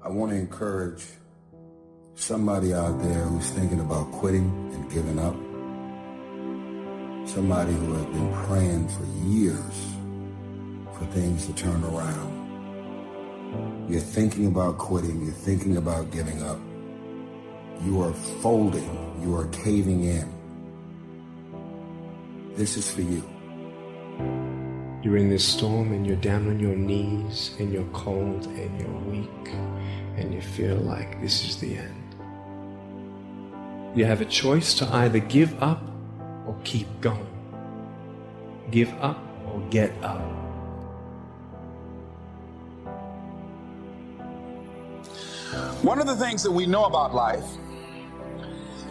I want to encourage somebody out there who's thinking about quitting and giving up. Somebody who has been praying for years for things to turn around. You're thinking about quitting, you're thinking about giving up. You are folding, you are caving in. This is for you. You're in this storm and you're down on your knees and you're cold and you're weak and you feel like this is the end. You have a choice to either give up or keep going. Give up or get up. One of the things that we know about life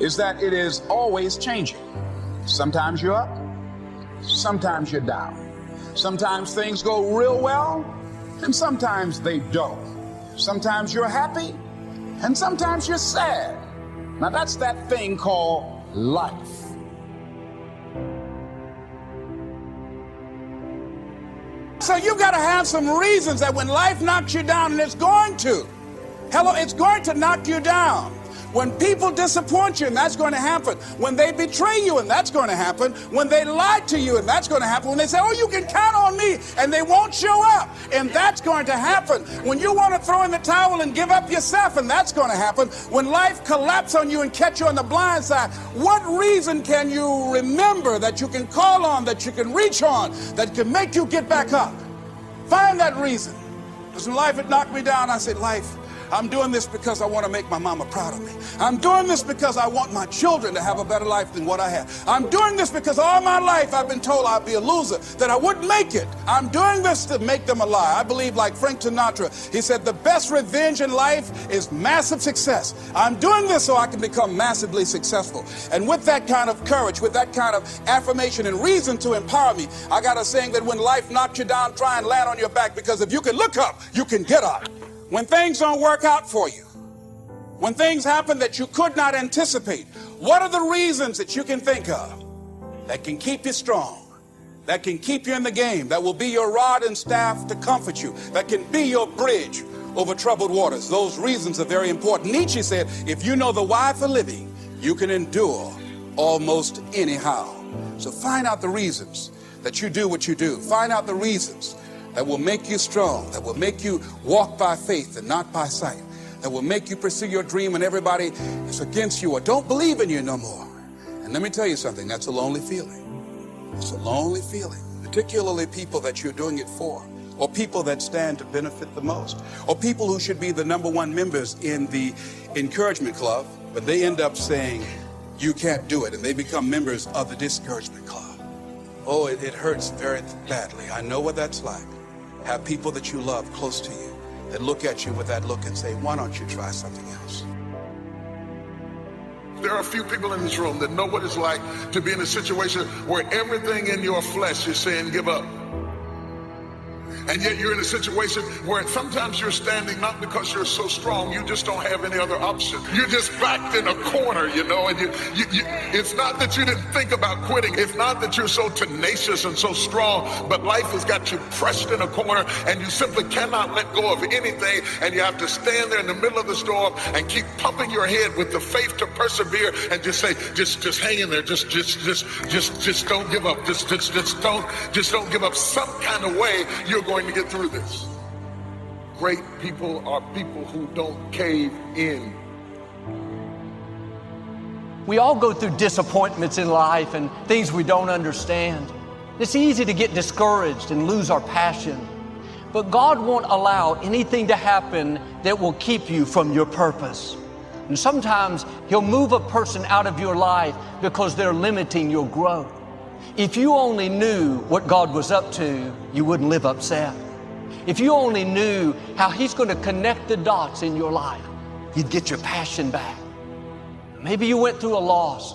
is that it is always changing. Sometimes you're up, sometimes you're down. Sometimes things go real well, and sometimes they don't. Sometimes you're happy, and sometimes you're sad. Now that's that thing called life. So you've got to have some reasons that when life knocks you down, and it's going to, it's going to knock you down. When people disappoint you, and that's going to happen. When they betray you, and that's going to happen. When they lie to you, and that's going to happen. When they say, oh, you can count on me, and they won't show up, and that's going to happen. When you want to throw in the towel and give up yourself, and that's going to happen. When life collapses on you and catch you on the blind side, what reason can you remember that you can call on, that you can reach on, that can make you get back up? Find that reason. Because when life had knocked me down, I said, life, I'm doing this because I want to make my mama proud of me. I'm doing this because I want my children to have a better life than what I have. I'm doing this because all my life I've been told I'd be a loser, that I wouldn't make it. I'm doing this to make them a lie. I believe, like Frank Sinatra, he said, the best revenge in life is massive success. I'm doing this so I can become massively successful. And with that kind of courage, with that kind of affirmation and reason to empower me, I got a saying that when life knocks you down, try and land on your back, because if you can look up, you can get up. When things don't work out for you, when things happen that you could not anticipate, what are the reasons that you can think of that can keep you strong, that can keep you in the game, that will be your rod and staff to comfort you, that can be your bridge over troubled waters? Those reasons are very important. Nietzsche said, if you know the why for living, you can endure almost anyhow. So find out the reasons that you do what you do. Find out the reasons that will make you strong, that will make you walk by faith and not by sight, that will make you pursue your dream when everybody is against you or don't believe in you no more. And let me tell you something, that's a lonely feeling. It's a lonely feeling, particularly people that you're doing it for, or people that stand to benefit the most, or people who should be the #1 members in the encouragement club, but they end up saying, you can't do it, and they become members of the discouragement club. Oh, it hurts very badly. I know what that's like. Have people that you love close to you that look at you with that look and say, why don't you try something else? There are a few people in this room that know what it's like to be in a situation where everything in your flesh is saying give up. And yet you're in a situation where sometimes you're standing not because you're so strong, you just don't have any other option. You're just backed in a corner, you know, and it's not that you didn't think about quitting. It's not that you're so tenacious and so strong, but life has got you pressed in a corner and you simply cannot let go of anything, and you have to stand there in the middle of the storm and keep pumping your head with the faith to persevere and just say, just hang in there, just don't give up, just don't give up. Some kind of way you're going to get through this. Great people are people who don't cave in. We all go through disappointments in life and things we don't understand. It's easy to get discouraged and lose our passion. But God won't allow anything to happen that will keep you from your purpose. And sometimes He'll move a person out of your life because they're limiting your growth. If you only knew what God was up to, you wouldn't live upset. If you only knew how He's going to connect the dots in your life, you'd get your passion back. Maybe you went through a loss.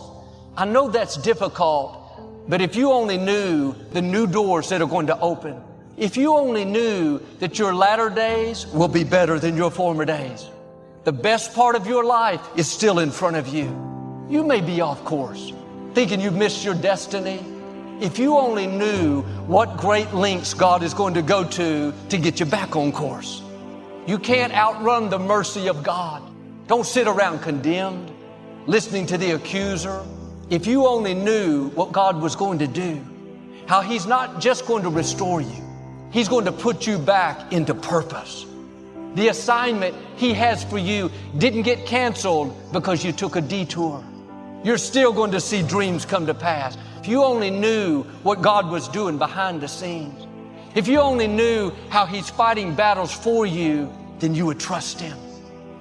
I know that's difficult, but if you only knew the new doors that are going to open, if you only knew that your latter days will be better than your former days, the best part of your life is still in front of you. You may be off course, thinking you've missed your destiny. If you only knew what great lengths God is going to go to get you back on course. You can't outrun the mercy of God. Don't sit around condemned, listening to the accuser. If you only knew what God was going to do, how He's not just going to restore you, He's going to put you back into purpose. The assignment He has for you didn't get canceled because you took a detour. You're still going to see dreams come to pass. If you only knew what God was doing behind the scenes, if you only knew how He's fighting battles for you, then you would trust Him.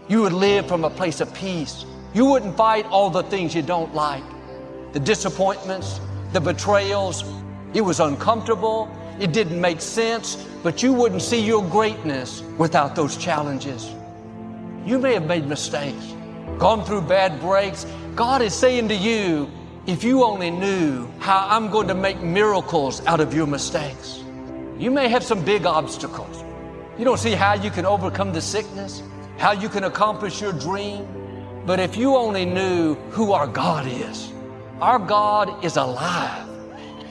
You would live from a place of peace. You wouldn't fight all the things you don't like. The disappointments, the betrayals. It was uncomfortable. It didn't make sense, but you wouldn't see your greatness without those challenges. You may have made mistakes, gone through bad breaks. God is saying to you, if you only knew how I'm going to make miracles out of your mistakes. You may have some big obstacles. You don't see how you can overcome the sickness, how you can accomplish your dream. But if you only knew who our God is, our God is alive.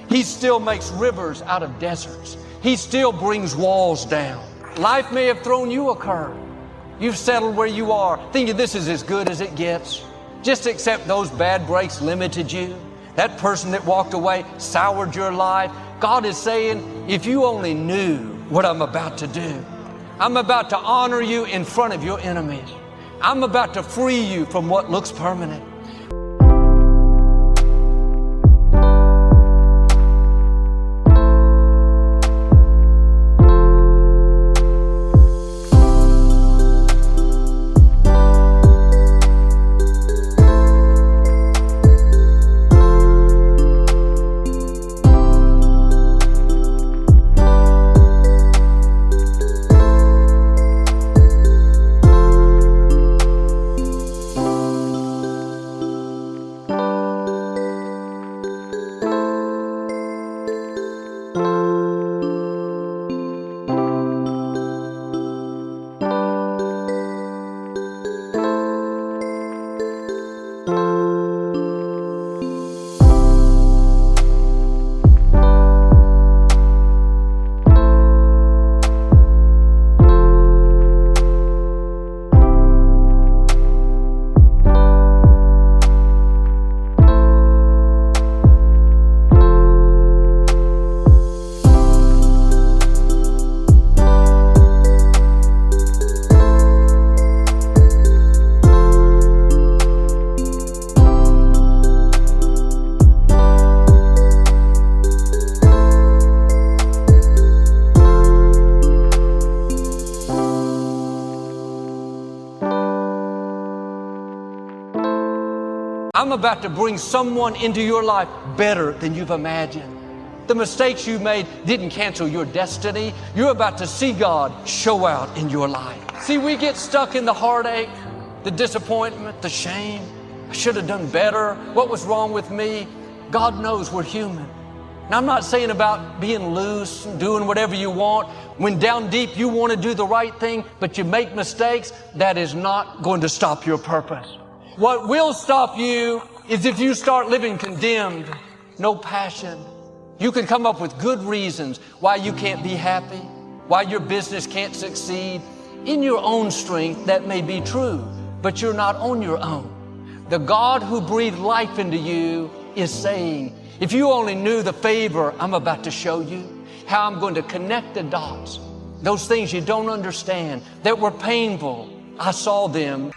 He still makes rivers out of deserts. He still brings walls down. Life may have thrown you a curve. You've settled where you are, thinking this is as good as it gets. Just accept those bad breaks limited you. That person that walked away soured your life. God is saying, if you only knew what I'm about to do, I'm about to honor you in front of your enemies. I'm about to free you from what looks permanent. I'm about to bring someone into your life better than you've imagined. The mistakes you made didn't cancel your destiny. You're about to see God show out in your life. See, we get stuck in the heartache, the disappointment, the shame. I should have done better. What was wrong with me? God knows we're human. Now, I'm not saying about being loose and doing whatever you want. When down deep you want to do the right thing, but you make mistakes, that is not going to stop your purpose. What will stop you is if you start living condemned, no passion. You can come up with good reasons why you can't be happy, why your business can't succeed. In your own strength, that may be true, but you're not on your own. The God who breathed life into you is saying, if you only knew the favor I'm about to show you, how I'm going to connect the dots, those things you don't understand that were painful, I saw them.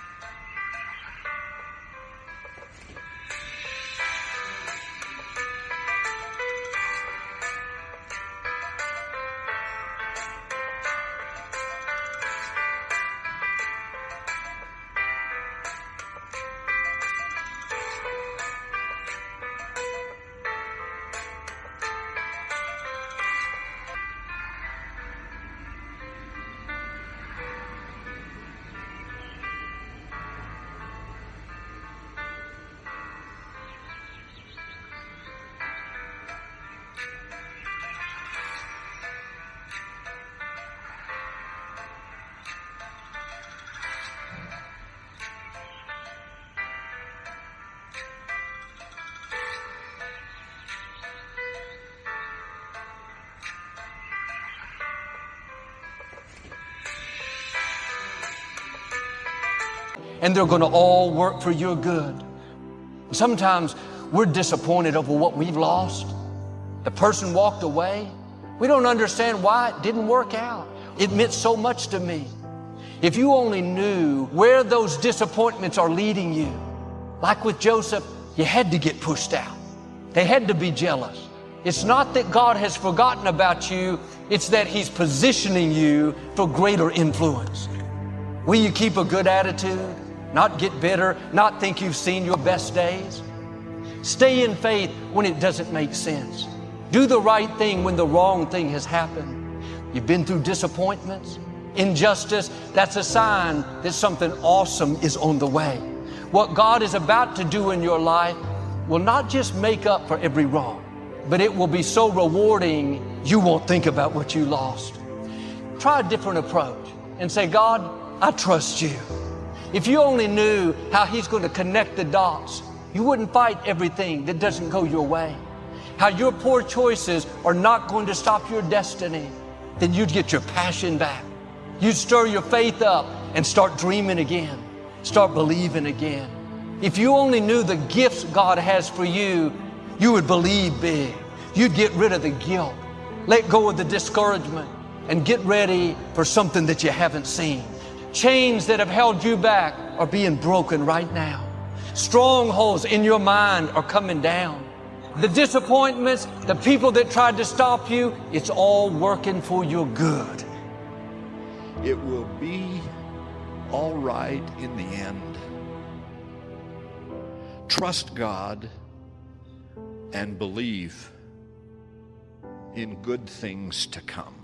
and they're going to all work for your good. Sometimes we're disappointed over what we've lost. The person walked away. We don't understand why it didn't work out. It meant so much to me. If you only knew where those disappointments are leading you. Like with Joseph, you had to get pushed out. They had to be jealous. It's not that God has forgotten about you, it's that He's positioning you for greater influence. Will you keep a good attitude, not get bitter, not think you've seen your best days? Stay in faith when it doesn't make sense. Do the right thing when the wrong thing has happened. You've been through disappointments, injustice. That's a sign that something awesome is on the way. What God is about to do in your life will not just make up for every wrong, but it will be so rewarding you won't think about what you lost. Try a different approach and say, God, I trust you. If you only knew how He's going to connect the dots, you wouldn't fight everything that doesn't go your way. How your poor choices are not going to stop your destiny, then you'd get your passion back. You'd stir your faith up and start dreaming again, start believing again. If you only knew the gifts God has for you, you would believe big. You'd get rid of the guilt, let go of the discouragement, and get ready for something that you haven't seen. Chains that have held you back are being broken right now. Strongholds in your mind are coming down. The disappointments, the people that tried to stop you, it's all working for your good. It will be all right in the end. Trust God and believe in good things to come.